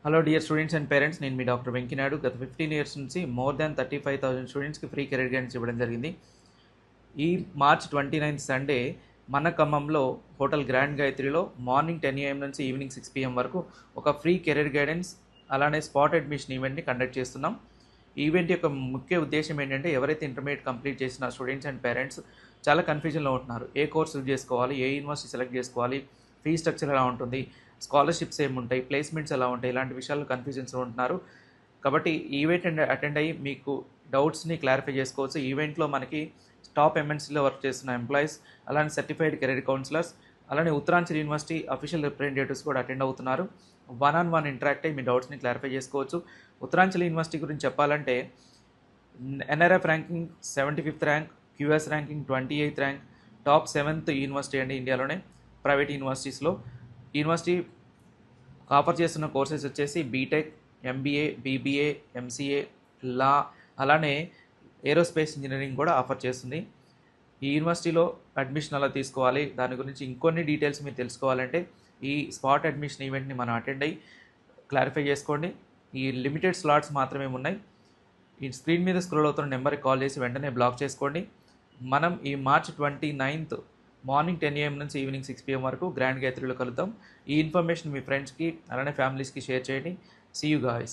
Hello dear students and parents, నేను మీ doctor Venkinaidu. గత 15 years నుంచి మోర్ దాన్ 35,000 స్టూడెంట్స్కి ఫ్రీ కెరీర్ గైడెన్స్ ఇవ్వడం జరిగింది. ఈ మార్చ్ 29 సండే మన ఖమ్మంలో హోటల్ గ్రాండ్ గాయత్రిలో మార్నింగ్ 10 AM నుంచి ఈవినింగ్ 6 PM వరకు ఒక ఫ్రీ కెరీర్ గైడెన్స్ అలానే స్పాట్ అడ్మిషన్ ఈవెంట్ని కండక్ట్ చేస్తున్నాం. ఈ ఈవెంట్ యొక్క ముఖ్య ఉద్దేశం ఏంటంటే, ఎవరైతే ఇంటర్మీడియట్ కంప్లీట్ చేసిన స్టూడెంట్స్ అండ్ పేరెంట్స్ చాలా కన్ఫ్యూజన్లో ఉంటున్నారు. ఏ కోర్సు చేసుకోవాలి, ఏ యూనివర్సిటీ సెలెక్ట్ చేసుకోవాలి, ఫీ స్ట్రక్చర్ ఎలా ఉంటుంది, స్కాలర్షిప్స్ ఏముంటాయి, ప్లేస్మెంట్స్ ఎలా ఉంటాయి, ఇలాంటి విషయాలు కన్ఫ్యూజన్స్లో ఉంటున్నారు. కాబట్టి ఈవెంట్ అటెండ్ అయ్యి మీకు డౌట్స్ని క్లారిఫై చేసుకోవచ్చు. ఈవెంట్లో మనకి టాప్ ఎంఎన్సీలో వర్క్ చేస్తున్న ఎంప్లాయీస్, అలానే సర్టిఫైడ్ కెరీర్ కౌన్సిలర్స్, అలానే ఉత్తరాంచల్ యూనివర్సిటీ అఫీషియల్ రిప్రజెంటేటివ్స్ కూడా అటెండ్ అవుతున్నారు. 1-on-1 ఇంటరాక్ట్ అయ్యి మీ డౌట్స్ని క్లారిఫై చేసుకోవచ్చు. ఉత్తరాంచల్ యూనివర్సిటీ గురించి చెప్పాలంటే NRF ranking 75th rank, QS ranking 28th rank, top 7th university అండి ఇండియాలోనే ప్రైవేట్ యూనివర్సిటీస్లో. యూనివర్సిటీ ఆఫర్ చేస్తున్న కోర్సెస్ వచ్చేసి బీటెక్, ఎంబీఏ, బీబీఏ, ఎంసీఏ, లా, అలానే ఏరోస్పేస్ ఇంజనీరింగ్ కూడా ఆఫర్ చేస్తుంది. ఈ యూనివర్సిటీలో అడ్మిషన్ ఎలా తీసుకోవాలి, దాని గురించి ఇంకొన్ని డీటెయిల్స్ మీరు తెలుసుకోవాలంటే ఈ స్పాట్ అడ్మిషన్ ఈవెంట్ని మనం అటెండ్ అయ్యి క్లారిఫై చేసుకోండి. ఈ లిమిటెడ్ స్లాట్స్ మాత్రమే ఉన్నాయి. ఈ స్క్రీన్ మీద స్క్రోల్ అవుతున్న నెంబర్కి కాల్ చేసి వెంటనే బ్లాక్ చేసుకోండి. మనం ఈ మార్చ్ 29 మార్నింగ్ 10 AM నుంచి ఈవినింగ్ 6 PM వరకు గ్రాండ్ గాయత్రిలో కలుద్దాం. ఈ ఇన్ఫర్మేషన్ మీ ఫ్రెండ్స్కి అలానే ఫ్యామిలీస్కి షేర్ చేయండి. See you guys.